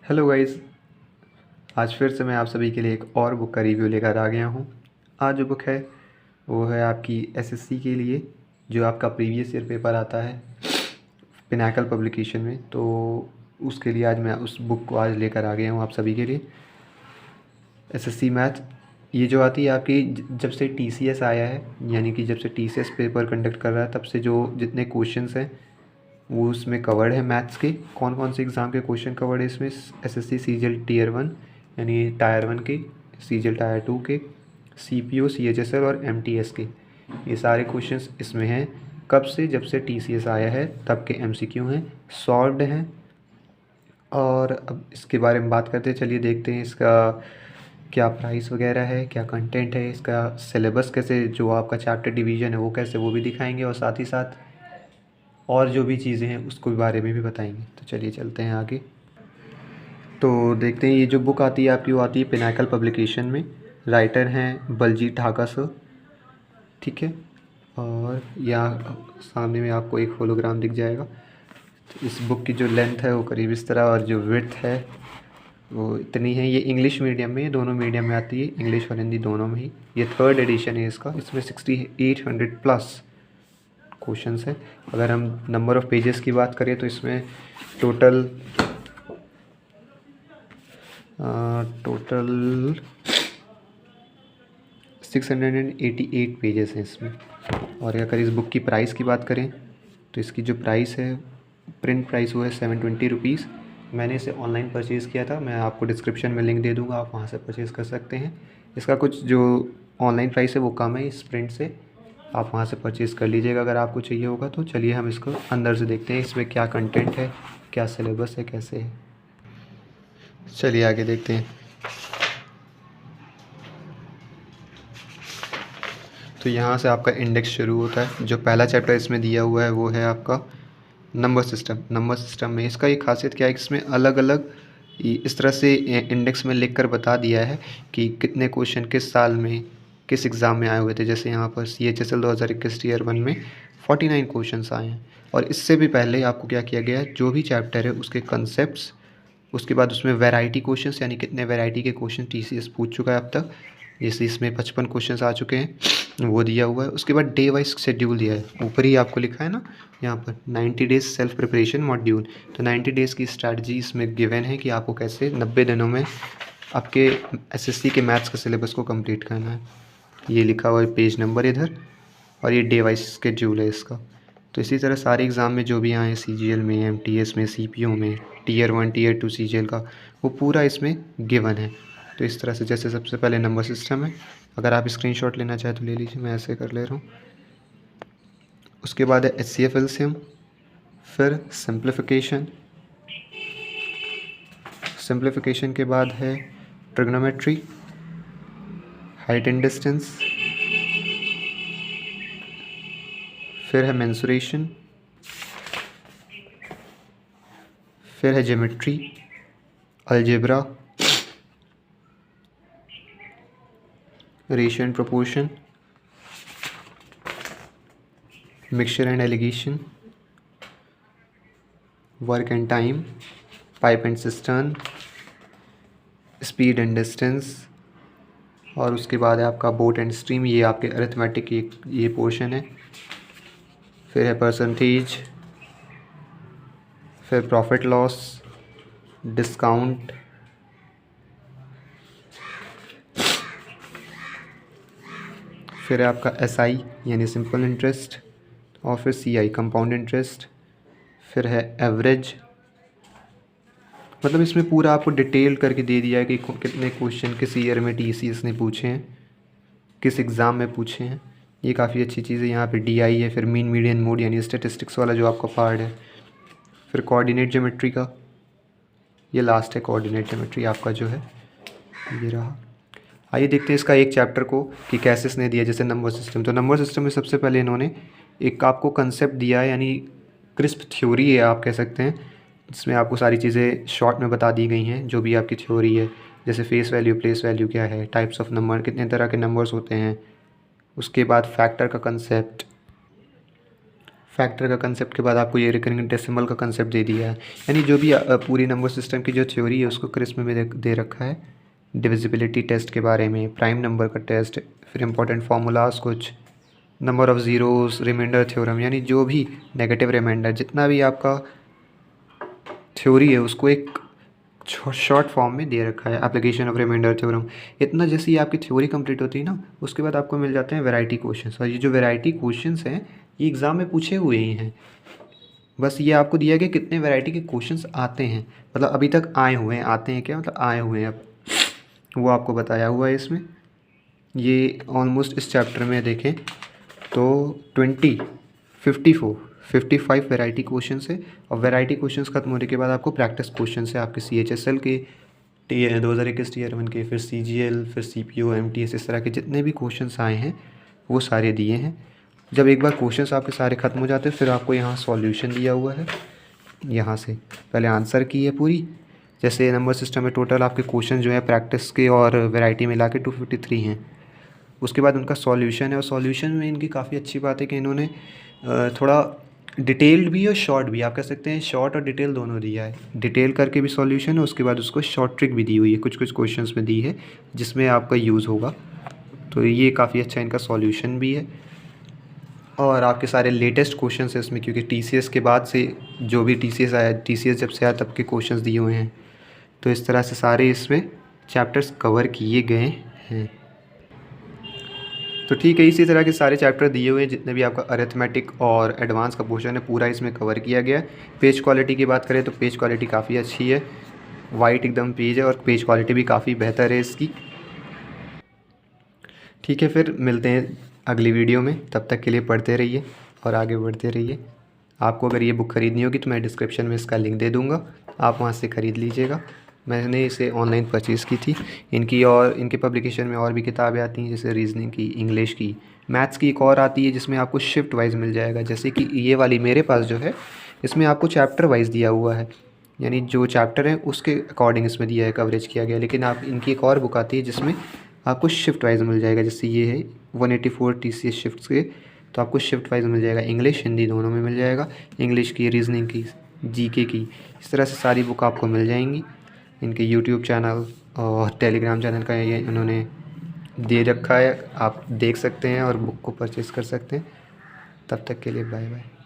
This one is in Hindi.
Hello guys. आज फिर से मैं आप सभी के लिए एक और बुक का रिव्यू लेकर आ गया हूँ। आज जो बुक है वो है आपकी एसएससी के लिए, जो आपका प्रीवियस ईयर पेपर आता है पिनाकल पब्लिकेशन में। तो उसके लिए आज मैं उस बुक को आज लेकर आ गया हूँ आप सभी के लिए। एसएससी मैथ ये जो आती है आपकी जब से टीसीएस आया है, यानी कि जब से टीसीएस पेपर कंडक्ट कर रहा है तब से जो जितने क्वेश्चंस हैं वो उसमें कवर्ड है। मैथ्स के कौन कौन से एग्ज़ाम के क्वेश्चन कवर्ड है इसमें? एसएससी सीजीएल टीयर 1 यानी टायर 1 के, सीजीएल टायर 2 के, सीपीओ सीएचएसएल और एमटीएस के, ये सारे क्वेश्चंस इसमें हैं। कब से? जब से टीसीएस आया है तब के एमसीक्यू हैं, सॉल्व्ड हैं। और अब इसके बारे में बात करते हैं, चलिए देखते हैं इसका क्या प्राइस वगैरह है, क्या कंटेंट है, इसका सिलेबस कैसे, जो आपका चैप्टर डिवीज़न है वो कैसे, वो भी दिखाएंगे और साथ ही साथ और जो भी चीज़ें हैं उसको बारे में भी बताएंगे। तो चलिए चलते हैं आगे। तो देखते हैं, ये जो बुक आती है आपकी वो आती है पिनाकल पब्लिकेशन में। राइटर हैं बलजीत ढाका सर, ठीक है। और यहाँ सामने में आपको एक होलोग्राम दिख जाएगा। तो इस बुक की जो लेंथ है वो करीब इस तरह, और जो विड्थ है वो इतनी है। ये इंग्लिश मीडियम में, ये दोनों मीडियम में आती है, इंग्लिश और हिंदी दोनों में ही। ये 3rd एडिशन है इसका। इसमें 6800 प्लस क्वेश्चंस है। अगर हम नंबर ऑफ़ पेजेस की बात करें तो इसमें टोटल 688 पेजेस हैं इसमें। और अगर इस बुक की प्राइस की बात करें तो इसकी जो प्राइस है, प्रिंट प्राइस वो है 720 रुपीज़। मैंने इसे ऑनलाइन परचेज़ किया था, मैं आपको डिस्क्रिप्शन में लिंक दे दूँगा, आप वहाँ से परचेज़ कर सकते हैं। इसका कुछ जो ऑनलाइन प्राइस है वो कम है इस प्रिंट से, आप वहाँ से परचेज़ कर लीजिएगा अगर आपको चाहिए होगा तो। चलिए हम इसको अंदर से देखते हैं, इसमें क्या कंटेंट है, क्या सिलेबस है, कैसे है। चलिए आगे देखते हैं। तो यहाँ से आपका इंडेक्स शुरू होता है। जो पहला चैप्टर इसमें दिया हुआ है वो है आपका नंबर सिस्टम। नंबर सिस्टम में इसका एक खासियत क्या है, इसमें अलग अलग इस तरह से इंडेक्स में लिख कर बता दिया है कि कितने क्वेश्चन किस साल में किस एग्ज़ाम में आए हुए थे। जैसे यहाँ पर CHSL 2021 टीयर 1 में 49 क्वेश्चंस आए हैं। और इससे भी पहले आपको क्या किया गया है, जो भी चैप्टर है उसके कंसेप्ट्स, उसके बाद उसमें वैरायटी क्वेश्चंस, यानी कितने वैरायटी के क्वेश्चन टीसीएस पूछ चुका है अब तक। जैसे इसमें 55 क्वेश्चंस आ चुके हैं, वो दिया हुआ है। उसके बाद डे वाइज शेड्यूल दिया है, ऊपर ही आपको लिखा है ना यहाँ पर 90 डेज सेल्फ प्रिपरेशन मॉड्यूल। तो 90 डेज़ की स्ट्रैटेजी इसमें गिवन है कि आपको कैसे 90 दिनों में आपके एसएससी के मैथ्स के सिलेबस को कंप्लीट करना है। ये लिखा हुआ है पेज नंबर इधर, और ये डे वाइज शेड्यूल है इसका। तो इसी तरह सारे एग्ज़ाम में जो भी आए, सीजीएल में, एमटीएस में, सीपीओ में, टीयर 1 टीयर 2 सीजीएल का, वो पूरा इसमें गिवन है। तो इस तरह से, जैसे सबसे पहले नंबर सिस्टम है, अगर आप स्क्रीनशॉट लेना चाहें तो ले लीजिए, मैं ऐसे कर ले रहा हूँ। उसके बाद है HCF एलसीएम, फिर सिंप्लीफिकेशन। सिंप्लीफिकेशन के बाद है ट्रिग्नोमेट्री, हाइट एंड डिस्टेंस, फिर है मेंसुरेशन, फिर है geometry, algebra, ratio and proportion, mixture and allegation, work and time, pipe and cistern, speed and distance. और उसके बाद है आपका बोट एंड स्ट्रीम, ये आपके अरिथमेटिक ये पोर्शन है। फिर है परसेंटेज, फिर प्रॉफिट लॉस, डिस्काउंट, फिर है आपका SI यानी सिंपल इंटरेस्ट, और फिर CI कंपाउंड इंटरेस्ट, फिर है एवरेज। मतलब इसमें पूरा आपको डिटेल करके दे दिया है कि कितने क्वेश्चन किस ईयर में TCS ने पूछे हैं, किस एग्ज़ाम में पूछे हैं। ये काफ़ी अच्छी चीज़ है। यहाँ पे DI है, फिर मीन मीडियन मोड यानी स्टेटिस्टिक्स वाला जो आपका पार्ट है, फिर कोऑर्डिनेट ज्योमेट्री का, ये लास्ट है कोऑर्डिनेट ज्योमेट्री आपका जो है, ये रहा। आइए देखते हैं इसका एक चैप्टर को कि कैसे इसने दिया। जैसे नंबर सिस्टम, तो नंबर सिस्टम में सबसे पहले इन्होंने एक आपको कंसेप्ट दिया है, यानी क्रिस्प थ्योरी है आप कह सकते हैं, जिसमें आपको सारी चीज़ें शॉर्ट में बता दी गई हैं, जो भी आपकी थ्योरी है। जैसे फेस वैल्यू, प्लेस वैल्यू क्या है, टाइप्स ऑफ नंबर, कितने तरह के नंबर्स होते हैं। उसके बाद फैक्टर का कंसेप्ट, फैक्टर का कंसेप्ट के बाद आपको ये रिकरिंग डेसिमल का कंसेप्ट दे दिया है। यानी जो भी पूरी नंबर सिस्टम की जो थ्योरी है उसको क्रिस्प में दे रखा है। डिविजिबिलिटी टेस्ट के बारे में, प्राइम नंबर का टेस्ट, फिर इंपॉर्टेंट फार्मूलाज कुछ, number of zeros, remainder theorem, यानी जो भी नेगेटिव रिमाइंडर जितना भी आपका थ्योरी है उसको एक शॉर्ट फॉर्म में दे रखा है। एप्लीकेशन ऑफ रिमाइंडर थ्योरम, इतना जैसे ही आपकी थ्योरी कंप्लीट होती है ना, उसके बाद आपको मिल जाते हैं वैरायटी क्वेश्चंस। और ये जो वैरायटी क्वेश्चंस हैं ये एग्ज़ाम में पूछे हुए ही हैं। बस ये आपको दिया गया कितने वैरायटी के क्वेश्चंस आते हैं, मतलब अभी तक आए हुए हैं, आते हैं क्या मतलब आए हुए हैं अब, वो आपको बताया हुआ है इसमें। ये ऑलमोस्ट इस चैप्टर में देखें तो 55 वैरायटी क्वेश्चंस है। और वैरायटी क्वेश्चंस खत्म होने के बाद आपको प्रैक्टिस क्वेश्चंस है आपके CHSL के, 2021 Tier 1 के, फिर CGL, फिर CPO, MTS, इस तरह के जितने भी क्वेश्चंस आए हैं वो सारे दिए हैं। जब एक बार क्वेश्चंस आपके सारे ख़त्म हो जाते हैं फिर आपको यहाँ सॉल्यूशन दिया हुआ है। यहाँ से पहले आंसर की है पूरी, जैसे नंबर सिस्टम में टोटल आपके क्वेश्चन जो है प्रैक्टिस के और वैरायटी मिला के 253 हैं। उसके बाद उनका सॉल्यूशन है, और सॉल्यूशन में इनकी काफ़ी अच्छी बात है कि इन्होंने थोड़ा डिटेल्ड भी और शॉर्ट भी, आप कह सकते हैं शॉर्ट और डिटेल दोनों दिया है। डिटेल करके भी सॉल्यूशन है, उसके बाद उसको शॉर्ट ट्रिक भी दी हुई है, कुछ कुछ क्वेश्चंस में दी है जिसमें आपका यूज़ होगा। तो ये काफ़ी अच्छा इनका सॉल्यूशन भी है। और आपके सारे लेटेस्ट क्वेश्चंस हैं इसमें, क्योंकि TCS के बाद से जो भी TCS आया, TCS जब से आया तब के क्वेश्चंस दिए हुए हैं। तो इस तरह से सारे इसमें चैप्टर्स कवर किए गए हैं। तो ठीक है, इसी तरह के सारे चैप्टर दिए हुए हैं, जितने भी आपका अरिथमेटिक और एडवांस का पोर्शन है पूरा इसमें कवर किया गया है। पेज क्वालिटी की बात करें तो पेज क्वालिटी काफ़ी अच्छी है, वाइट एकदम पेज है और पेज क्वालिटी भी काफ़ी बेहतर है इसकी। ठीक है, फिर मिलते हैं अगली वीडियो में, तब तक के लिए पढ़ते रहिए और आगे बढ़ते रहिए। आपको अगर ये बुक ख़रीदनी होगी तो मैं डिस्क्रिप्शन में इसका लिंक दे दूँगा, आप वहाँ से ख़रीद लीजिएगा। मैंने इसे ऑनलाइन परचेज़ की थी। इनकी और इनके पब्लिकेशन में और भी किताबें आती हैं, जैसे रीजनिंग की, इंग्लिश की, मैथ्स की एक और आती है जिसमें आपको शिफ्ट वाइज मिल जाएगा। जैसे कि ये वाली मेरे पास जो है इसमें आपको चैप्टर वाइज दिया हुआ है, यानी जो चैप्टर है उसके अकॉर्डिंग इसमें दिया है, कवरेज किया गया। लेकिन आप इनकी एक और बुक आती है जिसमें आपको शिफ्ट वाइज मिल जाएगा, जैसे ये है 184 TCS शिफ्ट्स के, तो आपको शिफ्ट वाइज मिल जाएगा, इंग्लिश हिंदी दोनों में मिल जाएगा, इंग्लिश की, रीजनिंग की, GK की, इस तरह से सारी बुक आपको मिल जाएंगी। इनके YouTube चैनल और टेलीग्राम चैनल का ये उन्होंने दे रखा है, आप देख सकते हैं और बुक को परचेज़ कर सकते हैं। तब तक के लिए बाय बाय।